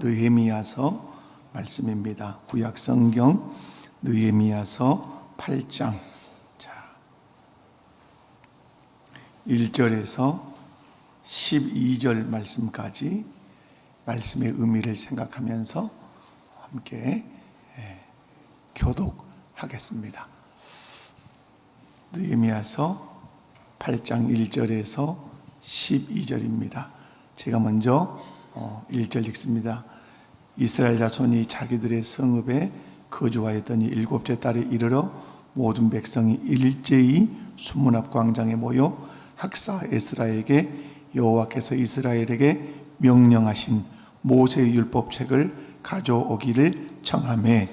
느헤미야서 말씀입니다. 구약 성경 느헤미야서 8장 1절에서 12절 말씀까지 말씀의 의미를 생각하면서 함께 교독하겠습니다. 느헤미야서 8장 1절에서 12절입니다. 제가 먼저 1절 읽습니다. 이스라엘 자손이 자기들의 성읍에 거주하였더니 7째 달에 이르러 모든 백성이 일제히 수문 앞 광장에 모여 학사 에스라에게 여호와께서 이스라엘에게 명령하신 모세의 율법책을 가져오기를 청하매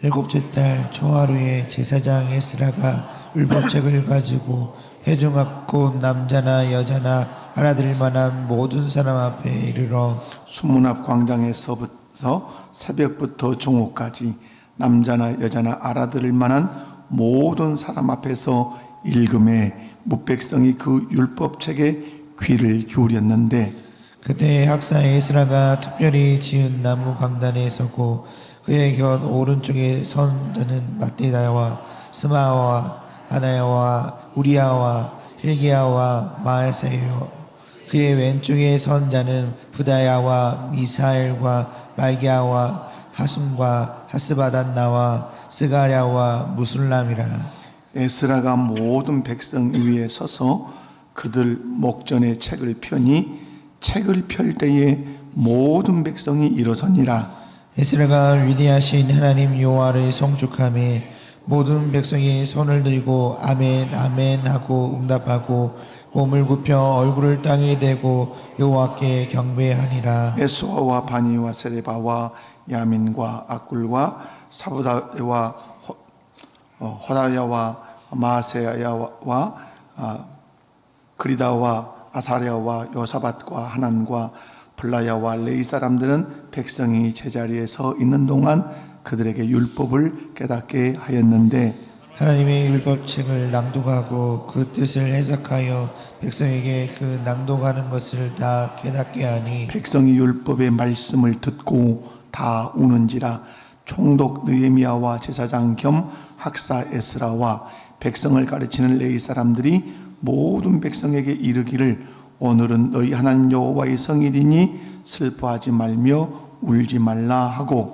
7째 달 초하루에 제사장 에스라가 율법책을 가지고 회중 앞 곧 남자나 여자나 알아들을 만한 모든 사람 앞에 이르러 수문 앞 광장에서부터 새벽부터 종호까지 남자나 여자나 알아들을 만한 모든 사람 앞에서 읽음에 뭇백성이 그 율법책에 귀를 기울였는데 그때 학사 에스라가 특별히 지은 나무 강단에 서고 그의 곁 오른쪽에 선 자는 마띠다와 스마와 하나야와 우리야와 힐기야와 마에세요. 그의 왼쪽에 선 자는 부다야와 미사엘과 말기야와 하숨과 하스바단나와 스가랴와 무술람이라. 에스라가 모든 백성 위에 서서 그들 목전에 책을 펴니 책을 펼 때에 모든 백성이 일어서니라. 에스라가 위대하신 하나님 여호와를 송축하며 모든 백성이 손을 들고 아멘 아멘 하고 응답하고 몸을 굽혀 얼굴을 땅에 대고 여호와께 경배하니라. 에스와와 바니와 세레바와 야민과 악굴과 사부다와 호다야와 마세야와 그리다와 아사랴와 요사밧과 하난과 블라야와 레이 사람들은 백성이 제자리에 서 있는 동안 그들에게 율법을 깨닫게 하였는데 하나님의 율법책을 낭독하고 그 뜻을 해석하여 백성에게 그 낭독하는 것을 다 깨닫게 하니 백성이 율법의 말씀을 듣고 다 우는지라. 총독 느헤미야와 제사장 겸 학사 에스라와 백성을 가르치는 레위 사람들이 모든 백성에게 이르기를 오늘은 너희 하나님 여호와의 성일이니 슬퍼하지 말며 울지 말라 하고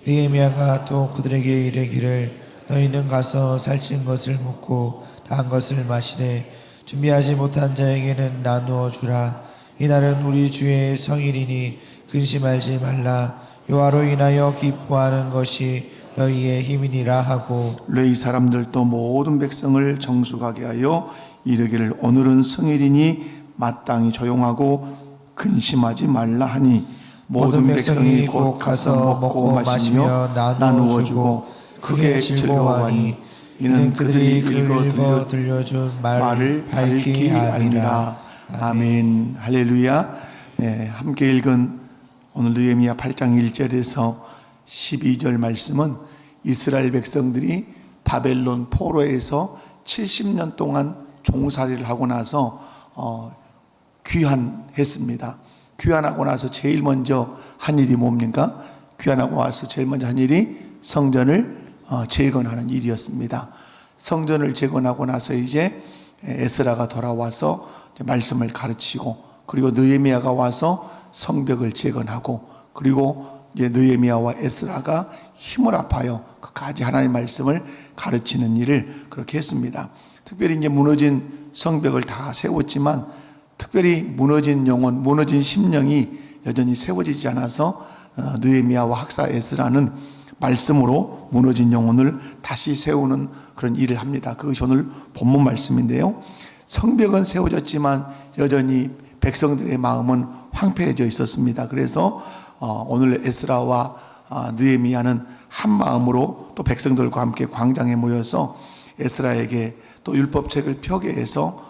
느헤미야가 또 그들에게 이르기를 너희는 가서 살찐 것을 먹고 다한 것을 마시되 준비하지 못한 자에게는 나누어 주라. 이날은 우리 주의 성일이니 근심하지 말라. 여호와로 인하여 기뻐하는 것이 너희의 힘이니라 하고 레위 사람들도 모든 백성을 정숙하게 하여 이르기를 오늘은 성일이니 마땅히 조용하고 근심하지 말라 하니 모든 백성이 곧 가서 먹고 마시며 나누어 주고 크게 즐거워하니 이는 그들이 읽어 들려준 말을 밝히 알미라. 아멘. 할렐루야. 함께 읽은 오늘 느헤미야 8장 1절에서 12절 말씀은 이스라엘 백성들이 바벨론 포로에서 70년 동안 종살이를 하고 나서 귀환했습니다. 귀환하고 나서 제일 먼저 한 일이 뭡니까? 귀환하고 와서 제일 먼저 한 일이 성전을 재건하는 일이었습니다. 성전을 재건하고 나서 이제 에스라가 돌아와서 말씀을 가르치고 그리고 느헤미야가 와서 성벽을 재건하고 그리고 이제 느헤미야와 에스라가 힘을 합하여 끝까지 하나님의 말씀을 가르치는 일을 그렇게 했습니다. 특별히 이제 무너진 성벽을 다 세웠지만 특별히 무너진 영혼, 무너진 심령이 여전히 세워지지 않아서 느헤미야와 학사 에스라는 말씀으로 무너진 영혼을 다시 세우는 그런 일을 합니다. 그것이 오늘 본문 말씀인데요. 성벽은 세워졌지만 여전히 백성들의 마음은 황폐해져 있었습니다. 그래서 오늘 에스라와 느헤미야는 한 마음으로 또 백성들과 함께 광장에 모여서 에스라에게 또 율법책을 펴게 해서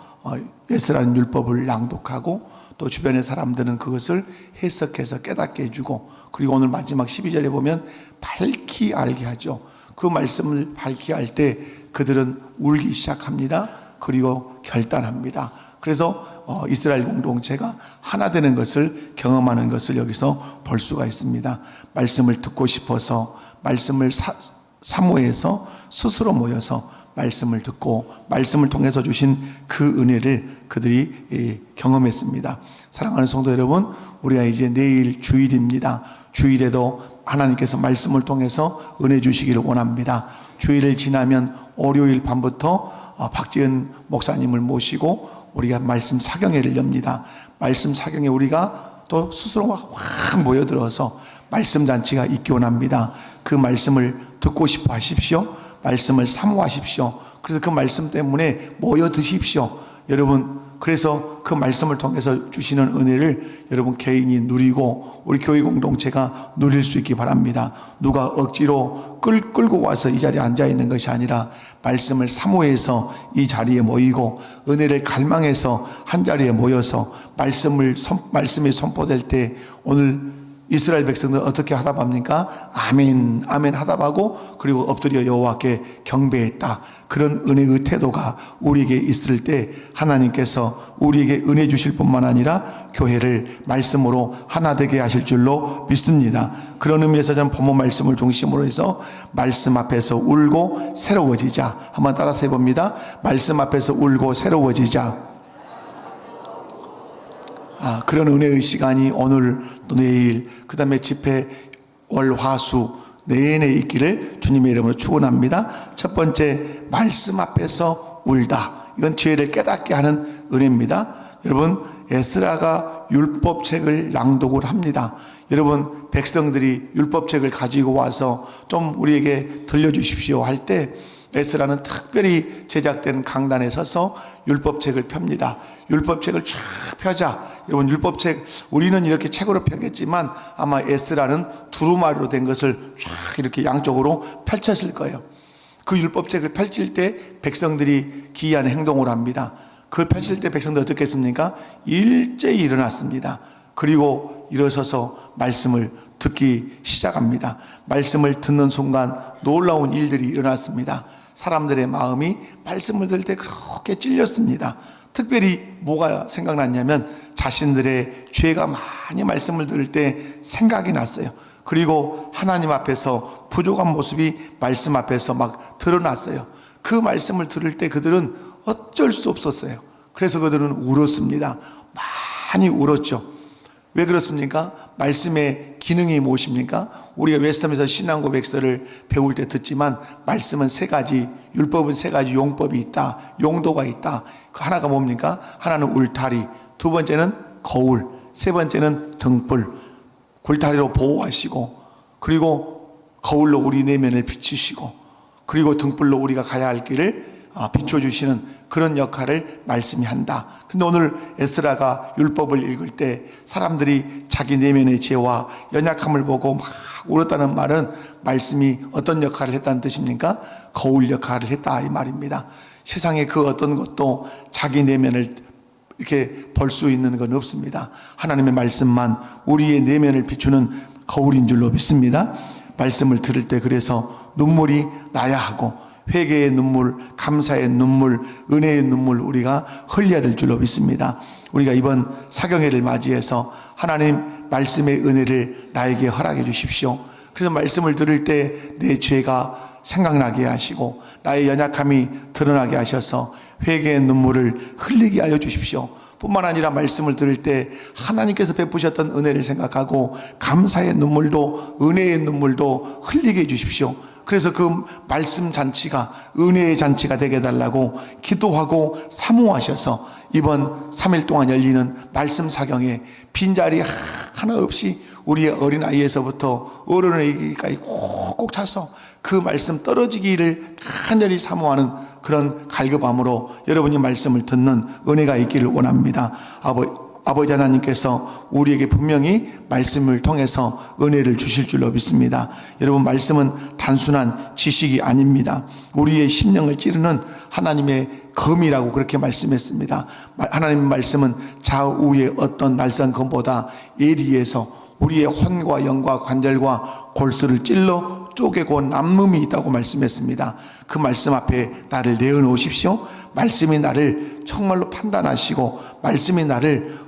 에스라는 율법을 낭독하고 또 주변의 사람들은 그것을 해석해서 깨닫게 해주고 그리고 오늘 마지막 12절에 보면 밝히 알게 하죠. 그 말씀을 밝히 알 때 그들은 울기 시작합니다. 그리고 결단합니다. 그래서 이스라엘 공동체가 하나 되는 것을 경험하는 것을 여기서 볼 수가 있습니다. 말씀을 듣고 싶어서 말씀을 사모해서 스스로 모여서 말씀을 듣고 말씀을 통해서 주신 그 은혜를 그들이 경험했습니다. 사랑하는 성도 여러분, 우리가 이제 내일 주일입니다. 주일에도 하나님께서 말씀을 통해서 은혜 주시기를 원합니다. 주일을 지나면 월요일 밤부터 박지은 목사님을 모시고 우리가 말씀 사경회를 엽니다. 말씀 사경회 우리가 또 스스로 확 모여들어서 말씀 잔치가 있기 원합니다. 그 말씀을 듣고 싶어 하십시오. 말씀을 사모하십시오. 그래서 그 말씀 때문에 모여 드십시오. 여러분, 그래서 그 말씀을 통해서 주시는 은혜를 여러분 개인이 누리고 우리 교회 공동체가 누릴 수 있기 바랍니다. 누가 억지로 끌고 와서 이 자리에 앉아 있는 것이 아니라 말씀을 사모해서 이 자리에 모이고 은혜를 갈망해서 한 자리에 모여서 말씀이 선포될 때 오늘 이스라엘 백성들 어떻게 하답합니까? 아멘, 아멘 하답하고 그리고 엎드려 여호와께 경배했다. 그런 은혜의 태도가 우리에게 있을 때 하나님께서 우리에게 은혜 주실 뿐만 아니라 교회를 말씀으로 하나 되게 하실 줄로 믿습니다. 그런 의미에서 저는 본문 말씀을 중심으로 해서 말씀 앞에서 울고 새로워지자. 한번 따라서 해봅니다. 말씀 앞에서 울고 새로워지자. 그런 은혜의 시간이 오늘 또 내일 그 다음에 집회 월 화수 내내 있기를 주님의 이름으로 축원합니다. 첫 번째, 말씀 앞에서 울다. 이건 죄를 깨닫게 하는 은혜입니다. 여러분, 에스라가 율법책을 낭독을 합니다. 여러분, 백성들이 율법책을 가지고 와서 좀 우리에게 들려주십시오 할 때 에스라는 특별히 제작된 강단에 서서 율법책을 펴니다. 율법책을 쫙 펴자. 여러분, 율법책 우리는 이렇게 책으로 펴겠지만 아마 에스라는 두루마리로 된 것을 쫙 이렇게 양쪽으로 펼쳤을 거예요. 그 율법책을 펼칠 때 백성들이 기이한 행동을 합니다. 그걸 펼칠 때 백성들 어떻게 했습니까? 일제히 일어났습니다. 그리고 일어서서 말씀을 듣기 시작합니다. 말씀을 듣는 순간 놀라운 일들이 일어났습니다. 사람들의 마음이 말씀을 들을 때 그렇게 찔렸습니다. 특별히 뭐가 생각났냐면 자신들의 죄가 많이 말씀을 들을 때 생각이 났어요. 그리고 하나님 앞에서 부족한 모습이 말씀 앞에서 막 드러났어요. 그 말씀을 들을 때 그들은 어쩔 수 없었어요. 그래서 그들은 울었습니다. 많이 울었죠. 왜 그렇습니까? 말씀의 기능이 무엇입니까? 우리가 웨스텀에서 신앙고백서를 배울 때 듣지만 말씀은 세 가지, 율법은 세 가지 용법이 있다, 용도가 있다. 그 하나가 뭡니까? 하나는 울타리, 두 번째는 거울, 세 번째는 등불. 울타리로 보호하시고, 그리고 거울로 우리 내면을 비추시고, 그리고 등불로 우리가 가야 할 길을 비춰주시는 그런 역할을 말씀이 한다. 근데 오늘 에스라가 율법을 읽을 때 사람들이 자기 내면의 죄와 연약함을 보고 막 울었다는 말은 말씀이 어떤 역할을 했다는 뜻입니까? 거울 역할을 했다 이 말입니다. 세상에 그 어떤 것도 자기 내면을 이렇게 볼 수 있는 건 없습니다. 하나님의 말씀만 우리의 내면을 비추는 거울인 줄로 믿습니다. 말씀을 들을 때 그래서 눈물이 나야 하고 회개의 눈물, 감사의 눈물, 은혜의 눈물 우리가 흘려야 될 줄로 믿습니다. 우리가 이번 사경회를 맞이해서 하나님 말씀의 은혜를 나에게 허락해 주십시오. 그래서 말씀을 들을 때 내 죄가 생각나게 하시고 나의 연약함이 드러나게 하셔서 회개의 눈물을 흘리게 하여 주십시오. 뿐만 아니라 말씀을 들을 때 하나님께서 베푸셨던 은혜를 생각하고 감사의 눈물도 은혜의 눈물도 흘리게 해 주십시오. 그래서 그 말씀 잔치가 은혜의 잔치가 되게 해달라고 기도하고 사모하셔서 이번 3일 동안 열리는 말씀 사경에 빈자리 하나 없이 우리의 어린아이에서부터 어른에게까지 꼭꼭 차서 그 말씀 떨어지기를 간절히 사모하는 그런 갈급함으로 여러분이 말씀을 듣는 은혜가 있기를 원합니다. 아버지 하나님께서 우리에게 분명히 말씀을 통해서 은혜를 주실 줄로 믿습니다. 여러분, 말씀은 단순한 지식이 아닙니다. 우리의 심령을 찌르는 하나님의 검이라고 그렇게 말씀했습니다. 하나님의 말씀은 좌우의 어떤 날선 검보다 예리해서 우리의 혼과 영과 관절과 골수를 찔러 쪼개고 남음이 있다고 말씀했습니다. 그 말씀 앞에 나를 내어놓으십시오. 말씀이 나를 정말로 판단하시고 말씀이 나를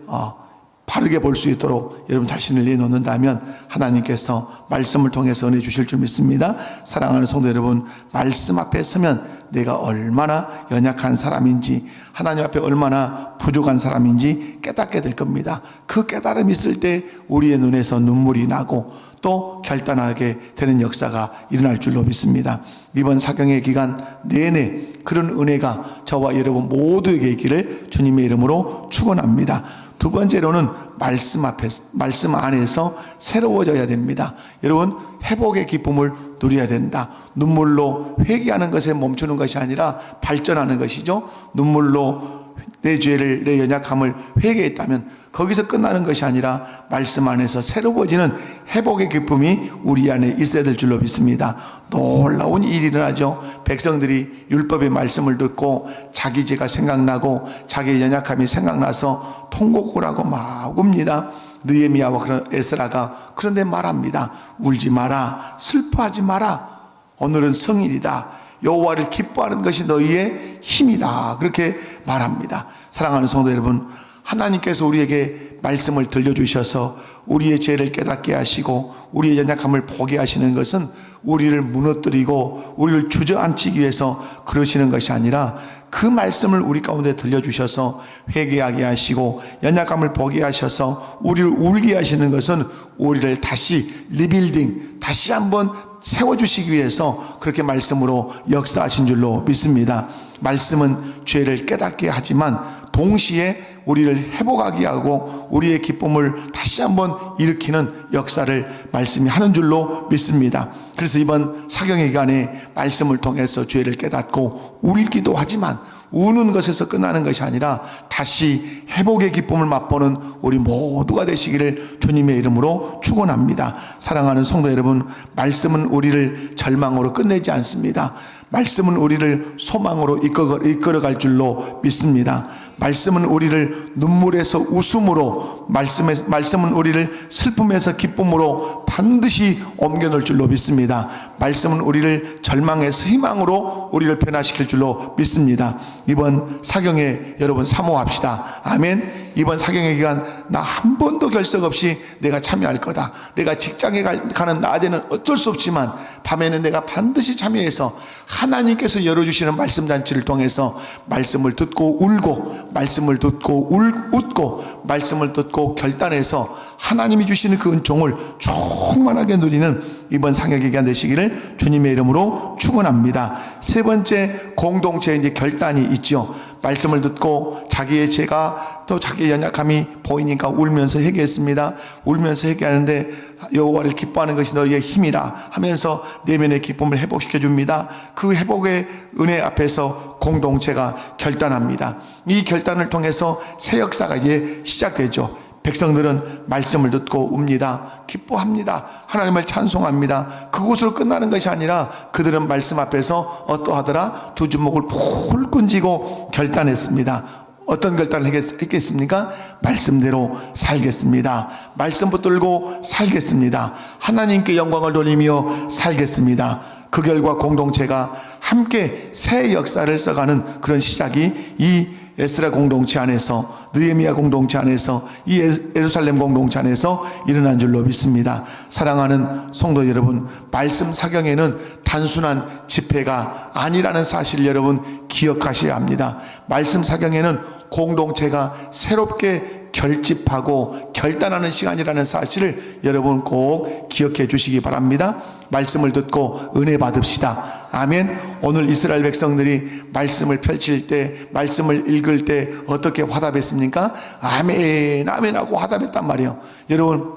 바르게 볼 수 있도록 여러분 자신을 내놓는다면 하나님께서 말씀을 통해서 은혜 주실 줄 믿습니다. 사랑하는 성도 여러분, 말씀 앞에 서면 내가 얼마나 연약한 사람인지, 하나님 앞에 얼마나 부족한 사람인지 깨닫게 될 겁니다. 그 깨달음이 있을 때 우리의 눈에서 눈물이 나고 또 결단하게 되는 역사가 일어날 줄로 믿습니다. 이번 사경의 기간 내내 그런 은혜가 저와 여러분 모두에게 있기를 주님의 이름으로 축원합니다. 두 번째로는 말씀 안에서 새로워져야 됩니다. 여러분, 회복의 기쁨을 누려야 된다. 눈물로 회개하는 것에 멈추는 것이 아니라 발전하는 것이죠. 눈물로 내 죄를, 내 연약함을 회개했다면 거기서 끝나는 것이 아니라 말씀 안에서 새로워지는 회복의 기쁨이 우리 안에 있어야 될 줄로 믿습니다. 놀라운 일이 일어나죠. 백성들이 율법의 말씀을 듣고 자기 죄가 생각나고 자기의 연약함이 생각나서 통곡을 하고 막 웁니다. 느헤미야와 에스라가 그런데 말합니다. 울지 마라, 슬퍼하지 마라. 오늘은 성일이다. 여호와를 기뻐하는 것이 너희의 힘이다. 그렇게 말합니다. 사랑하는 성도 여러분, 하나님께서 우리에게 말씀을 들려주셔서 우리의 죄를 깨닫게 하시고 우리의 연약함을 보게 하시는 것은 우리를 무너뜨리고 우리를 주저앉히기 위해서 그러시는 것이 아니라 그 말씀을 우리 가운데 들려주셔서 회개하게 하시고 연약함을 보게 하셔서 우리를 울게 하시는 것은 우리를 다시 리빌딩, 다시 한번 세워주시기 위해서 그렇게 말씀으로 역사하신 줄로 믿습니다. 말씀은 죄를 깨닫게 하지만 동시에 우리를 회복하게 하고 우리의 기쁨을 다시 한번 일으키는 역사를 말씀이 하는 줄로 믿습니다. 그래서 이번 사경의 기간에 말씀을 통해서 죄를 깨닫고 울기도 하지만 우는 것에서 끝나는 것이 아니라 다시 회복의 기쁨을 맛보는 우리 모두가 되시기를 주님의 이름으로 축원합니다. 사랑하는 성도 여러분, 말씀은 우리를 절망으로 끝내지 않습니다. 말씀은 우리를 소망으로 이끌어갈 줄로 믿습니다. 말씀은 우리를 눈물에서 웃음으로, 말씀은 우리를 슬픔에서 기쁨으로 반드시 옮겨놓을 줄로 믿습니다. 말씀은 우리를 절망에서 희망으로 우리를 변화시킬 줄로 믿습니다. 이번 사경에 여러분 사모합시다. 아멘. 이번 사경의 기간 나 한 번도 결석 없이 내가 참여할 거다. 내가 직장에 가는 낮에는 어쩔 수 없지만 밤에는 내가 반드시 참여해서 하나님께서 열어주시는 말씀 잔치를 통해서 말씀을 듣고 울고, 말씀을 듣고 웃고, 말씀을 듣고 결단해서 하나님이 주시는 그 은총을 충만하게 누리는 이번 사경의 기간 되시기를 주님의 이름으로 축원합니다. 세 번째 공동체 이제 결단이 있죠. 말씀을 듣고 자기의 죄가 또 자기의 연약함이 보이니까 울면서 회개했습니다. 울면서 회개하는데 여호와를 기뻐하는 것이 너희의 힘이라 하면서 내면의 기쁨을 회복시켜 줍니다. 그 회복의 은혜 앞에서 공동체가 결단합니다. 이 결단을 통해서 새 역사가 이제 시작되죠. 백성들은 말씀을 듣고 웁니다. 기뻐합니다. 하나님을 찬송합니다. 그곳으로 끝나는 것이 아니라 그들은 말씀 앞에서 어떠하더라? 두 주먹을 폴 끈지고 결단했습니다. 어떤 결단을 했겠습니까? 말씀대로 살겠습니다. 말씀 붙들고 살겠습니다. 하나님께 영광을 돌리며 살겠습니다. 그 결과 공동체가 함께 새 역사를 써가는 그런 시작이 이 에스라 공동체 안에서, 느헤미야 공동체 안에서, 이 예루살렘 공동체 안에서 일어난 줄로 믿습니다. 사랑하는 성도 여러분, 말씀 사경에는 단순한 집회가 아니라는 사실을 여러분 기억하셔야 합니다. 말씀 사경에는 공동체가 새롭게 결집하고 결단하는 시간이라는 사실을 여러분 꼭 기억해 주시기 바랍니다. 말씀을 듣고 은혜 받읍시다. 아멘. 오늘 이스라엘 백성들이 말씀을 펼칠 때, 말씀을 읽을 때 어떻게 화답했습니까? 아멘, 아멘 하고 화답했단 말이에요. 여러분,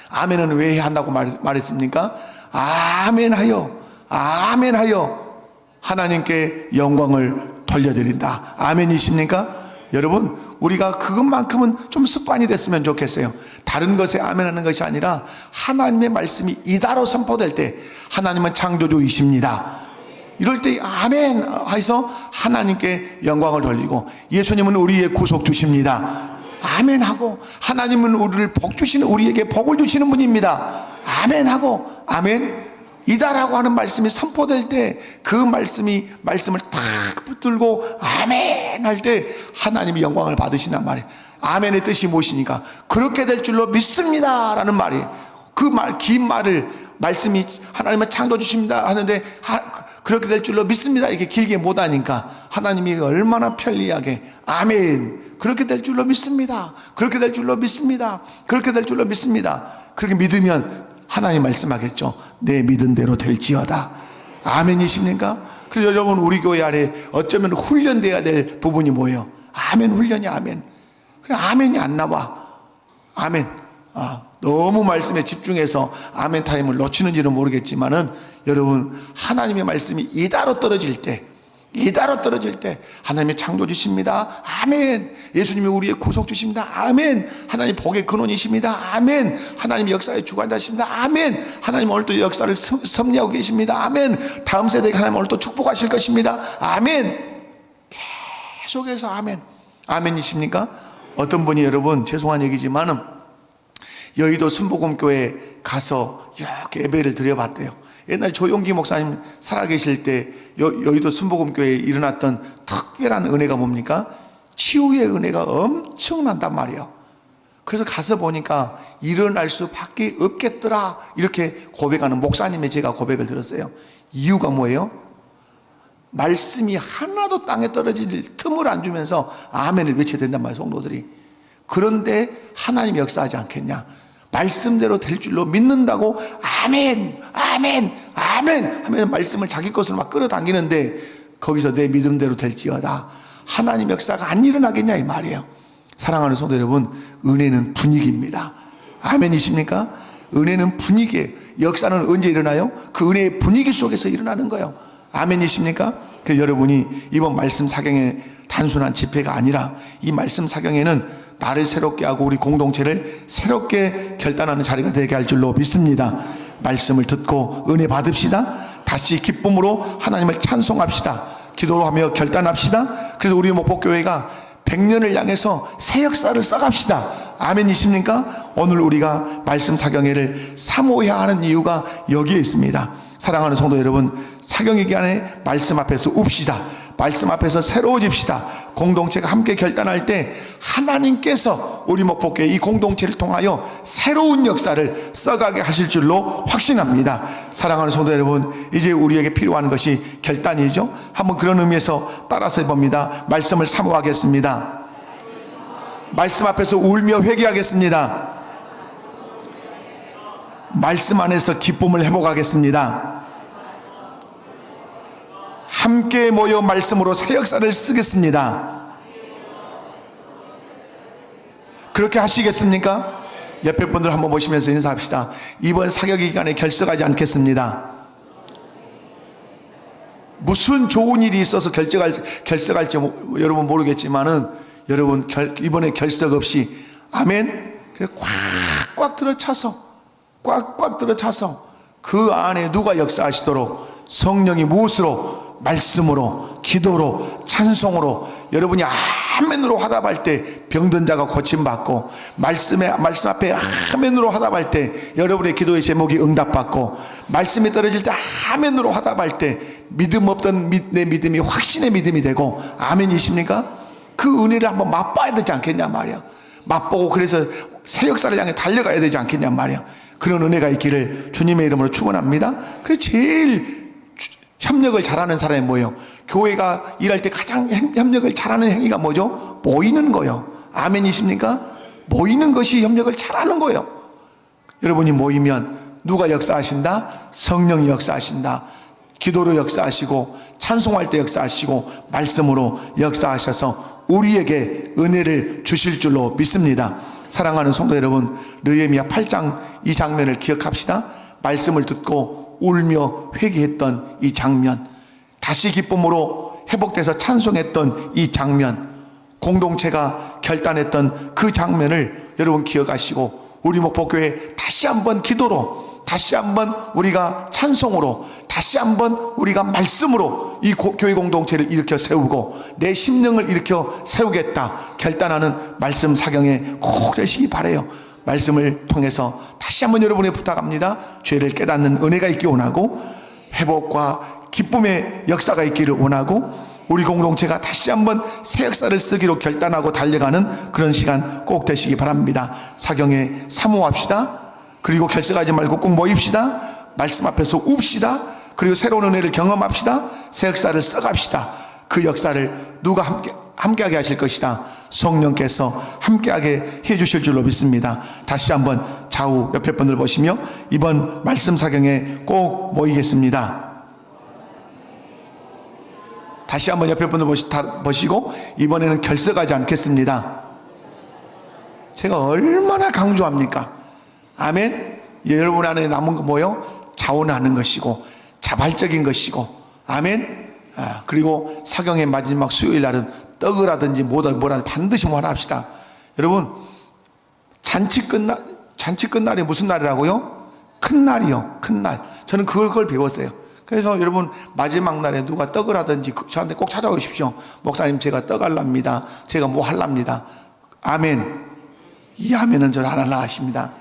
아멘은 왜 한다고 말했습니까? 아멘 하여, 아멘 하여 하나님께 영광을 돌려드린다. 아멘이십니까? 여러분, 우리가 그것만큼은 좀 습관이 됐으면 좋겠어요. 다른 것에 아멘하는 것이 아니라 하나님의 말씀이 이다로 선포될 때 하나님은 창조주이십니다. 이럴 때 아멘 해서 하나님께 영광을 돌리고, 예수님은 우리의 구속주십니다. 아멘 하고, 하나님은 우리를 복 주시는, 우리에게 복을 주시는 분입니다. 아멘 하고, 아멘. 이다라고 하는 말씀이 선포될 때 그 말씀을 탁 붙들고 아멘 할 때 하나님이 영광을 받으신단 말이에요. 아멘의 뜻이 무엇이니까 그렇게 될 줄로 믿습니다 라는 말이에요. 그 긴 말을 말씀이 하나님은 창조 주십니다 하는데 그렇게 될 줄로 믿습니다 이렇게 길게 못하니까 하나님이 얼마나 편리하게 아멘 그렇게 될 줄로 믿습니다, 그렇게 될 줄로 믿습니다, 그렇게 될 줄로 믿습니다. 그렇게 믿으면 하나님 말씀하겠죠. 내 믿은 대로 될지어다. 아멘이십니까? 그래서 여러분 우리 교회 안에 어쩌면 훈련돼야 될 부분이 뭐예요? 아멘 훈련이 아멘. 그래 아멘이 안 나와. 아멘. 너무 말씀에 집중해서 아멘 타임을 놓치는지는 모르겠지만은 여러분 하나님의 말씀이 이다로 떨어질 때 하나님의 창조주십니다. 아멘. 예수님이 우리의 구속주십니다. 아멘. 하나님 복의 근원이십니다. 아멘. 하나님 역사의 주관자십니다. 아멘. 하나님 오늘 또 역사를 섭리하고 계십니다. 아멘. 다음 세대에 하나님 오늘 또 축복하실 것입니다. 아멘. 계속해서 아멘. 아멘이십니까? 어떤 분이 여러분 죄송한 얘기지만은 여의도 순복음교회 가서 이렇게 예배를 드려봤대요. 옛날 조용기 목사님 살아계실 때 여의도 순복음교회에 일어났던 특별한 은혜가 뭡니까? 치유의 은혜가 엄청난단 말이에요. 그래서 가서 보니까 일어날 수밖에 없겠더라 이렇게 고백하는 목사님의 제가 고백을 들었어요. 이유가 뭐예요? 말씀이 하나도 땅에 떨어질 틈을 안 주면서 아멘을 외쳐야 된단 말이에요, 성도들이. 그런데 하나님이 역사하지 않겠냐? 말씀대로 될 줄로 믿는다고 아멘 아멘 아멘 하면서 말씀을 자기 것으로 막 끌어당기는데 거기서 내 믿음대로 될지어다 하나님 역사가 안 일어나겠냐 이 말이에요. 사랑하는 성도 여러분, 은혜는 분위기입니다. 아멘이십니까? 은혜는 분위기예요. 역사는 언제 일어나요? 그 은혜의 분위기 속에서 일어나는 거예요. 아멘이십니까? 그래서 여러분이 이번 말씀 사경의 단순한 집회가 아니라 이 말씀 사경에는 나를 새롭게 하고 우리 공동체를 새롭게 결단하는 자리가 되게 할 줄로 믿습니다. 말씀을 듣고 은혜 받읍시다. 다시 기쁨으로 하나님을 찬송합시다. 기도로 하며 결단합시다. 그래서 우리 목포교회가 100년을 향해서 새 역사를 써갑시다. 아멘이십니까? 오늘 우리가 말씀 사경회를 사모해야 하는 이유가 여기에 있습니다. 사랑하는 성도 여러분, 사경회 기간에 말씀 앞에서 웁시다. 말씀 앞에서 새로워집시다. 공동체가 함께 결단할 때 하나님께서 우리 목포교회 이 공동체를 통하여 새로운 역사를 써가게 하실 줄로 확신합니다. 사랑하는 성도 여러분, 이제 우리에게 필요한 것이 결단이죠. 한번 그런 의미에서 따라서 해봅니다. 말씀을 사모하겠습니다. 말씀 앞에서 울며 회개하겠습니다. 말씀 안에서 기쁨을 회복하겠습니다. 함께 모여 말씀으로 새 역사를 쓰겠습니다. 그렇게 하시겠습니까? 옆에 분들 한번 보시면서 인사합시다. 이번 사격 기간에 결석하지 않겠습니다. 무슨 좋은 일이 있어서 결석할지 여러분 모르겠지만은 여러분 이번에 결석 없이 아멘 꽉꽉 들어차서 그 안에 누가 역사하시도록 성령이 무엇으로 말씀으로 기도로 찬송으로 여러분이 아멘으로 화답할 때 병든 자가 고침받고 말씀 앞에 아멘으로 화답할 때 여러분의 기도의 제목이 응답받고 말씀이 떨어질 때 아멘으로 화답할 때 믿음 없던 내 믿음이 확신의 믿음이 되고 아멘이십니까? 그 은혜를 한번 맛봐야 되지 않겠냐 말이야. 맛보고 그래서 새 역사를 향해 달려가야 되지 않겠냐 말이야. 그런 은혜가 있기를 주님의 이름으로 축원합니다. 그래서 제일 협력을 잘하는 사람이 뭐예요? 교회가 일할 때 가장 협력을 잘하는 행위가 뭐죠? 모이는 거예요. 아멘이십니까? 모이는 것이 협력을 잘하는 거예요. 여러분이 모이면 누가 역사하신다? 성령이 역사하신다. 기도로 역사하시고 찬송할 때 역사하시고 말씀으로 역사하셔서 우리에게 은혜를 주실 줄로 믿습니다. 사랑하는 성도 여러분, 느헤미야 8장 이 장면을 기억합시다. 말씀을 듣고 울며 회개했던 이 장면, 다시 기쁨으로 회복돼서 찬송했던 이 장면, 공동체가 결단했던 그 장면을 여러분 기억하시고 우리 목포교회 다시 한번 기도로, 다시 한번 우리가 찬송으로, 다시 한번 우리가 말씀으로 이 교회 공동체를 일으켜 세우고 내 심령을 일으켜 세우겠다 결단하는 말씀 사경에 꼭 되시기 바라요. 말씀을 통해서 다시 한번 여러분에 부탁합니다. 죄를 깨닫는 은혜가 있기 원하고 회복과 기쁨의 역사가 있기를 원하고 우리 공동체가 다시 한번 새 역사를 쓰기로 결단하고 달려가는 그런 시간 꼭 되시기 바랍니다. 사경에 사모합시다. 그리고 결석하지 말고 꼭 모입시다. 말씀 앞에서 웁시다. 그리고 새로운 은혜를 경험합시다. 새 역사를 써갑시다. 그 역사를 누가 함께하게 하실 것이다. 성령께서 함께하게 해주실 줄로 믿습니다. 다시 한번 좌우 옆에 분들 보시며 이번 말씀 사경에 꼭 모이겠습니다. 다시 한번 옆에 분들 보시고 이번에는 결석하지 않겠습니다. 제가 얼마나 강조합니까? 아멘. 여러분 안에 남은 거 뭐요? 자원하는 것이고 자발적인 것이고 아멘. 그리고 사경의 마지막 수요일 날은 떡을 하든지 뭐라든지 반드시 합시다. 여러분 잔치 끝날이 무슨 날이라고요? 큰 날이요. 큰 날. 저는 그걸 배웠어요. 그래서 여러분 마지막 날에 누가 떡을 하든지 저한테 꼭 찾아오십시오. 목사님 제가 떡 할랍니다. 제가 뭐 할랍니다. 아멘. 이 아멘은 저를 안 하려 하십니다.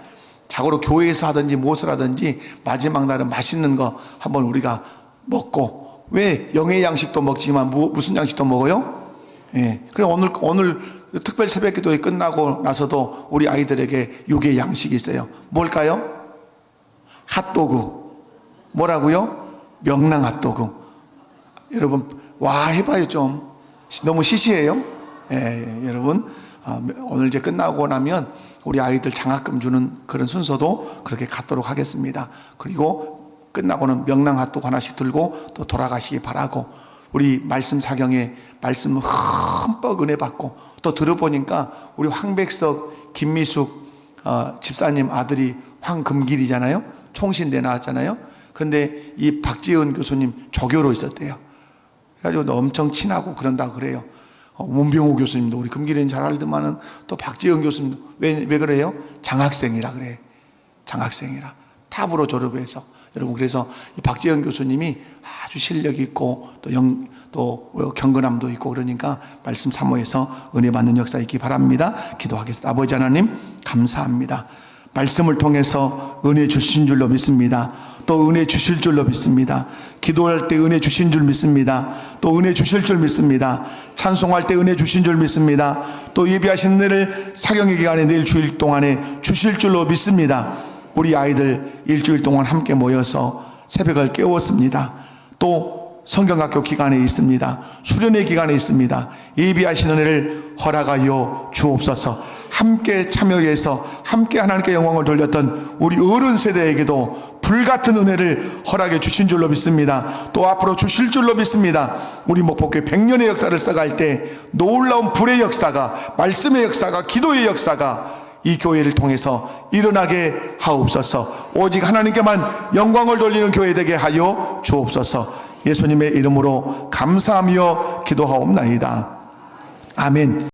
자고로 교회에서 하든지 무엇을 하든지 마지막 날은 맛있는 거 한번 우리가 먹고 왜 영의 양식도 먹지만 무슨 양식도 먹어요? 예. 그래 오늘 특별 새벽 기도회 끝나고 나서도 우리 아이들에게 육의 양식이 있어요. 뭘까요? 핫도그. 뭐라고요? 명랑 핫도그. 여러분 와 해봐요 좀. 너무 시시해요? 예, 여러분 오늘 이제 끝나고 나면 우리 아이들 장학금 주는 그런 순서도 그렇게 갖도록 하겠습니다. 그리고 끝나고는 명랑 핫도그 하나씩 들고 또 돌아가시기 바라고 우리 말씀 사경에 말씀 흠뻑 은혜 받고 또 들어보니까 우리 황백석 김미숙 집사님 아들이 황금길이잖아요. 총신대 나왔잖아요. 근데 이 박지은 교수님 조교로 있었대요. 그래가지고 엄청 친하고 그런다고 그래요. 문병호 교수님도 우리 금길이는 잘 알더만은 또 박지은 교수님도 왜 그래요? 장학생이라 그래. 장학생이라. 탑으로 졸업해서. 여러분 그래서 이 박지은 교수님이 아주 실력 있고 또 경건함도 있고 그러니까 말씀 사모해서 은혜 받는 역사 있기 바랍니다. 기도하겠습니다. 아버지 하나님 감사합니다. 말씀을 통해서 은혜 주신 줄로 믿습니다. 또 은혜 주실 줄로 믿습니다. 기도할 때 은혜 주신 줄 믿습니다. 또 은혜 주실 줄 믿습니다. 찬송할 때 은혜 주신 줄 믿습니다. 또 예비하신 은혜를 사경의 기간에 내일 주일 동안에 주실 줄로 믿습니다. 우리 아이들 일주일 동안 함께 모여서 새벽을 깨웠습니다. 또 성경학교 기간에 있습니다. 수련회 기간에 있습니다. 예비하신 은혜를 허락하여 주옵소서. 함께 참여해서 함께 하나님께 영광을 돌렸던 우리 어른 세대에게도 불같은 은혜를 허락해 주신 줄로 믿습니다. 또 앞으로 주실 줄로 믿습니다. 우리 목포교회 100년의 역사를 써갈 때 놀라운 불의 역사가, 말씀의 역사가, 기도의 역사가 이 교회를 통해서 일어나게 하옵소서. 오직 하나님께만 영광을 돌리는 교회 되게 하여 주옵소서. 예수님의 이름으로 감사하며 기도하옵나이다. 아멘.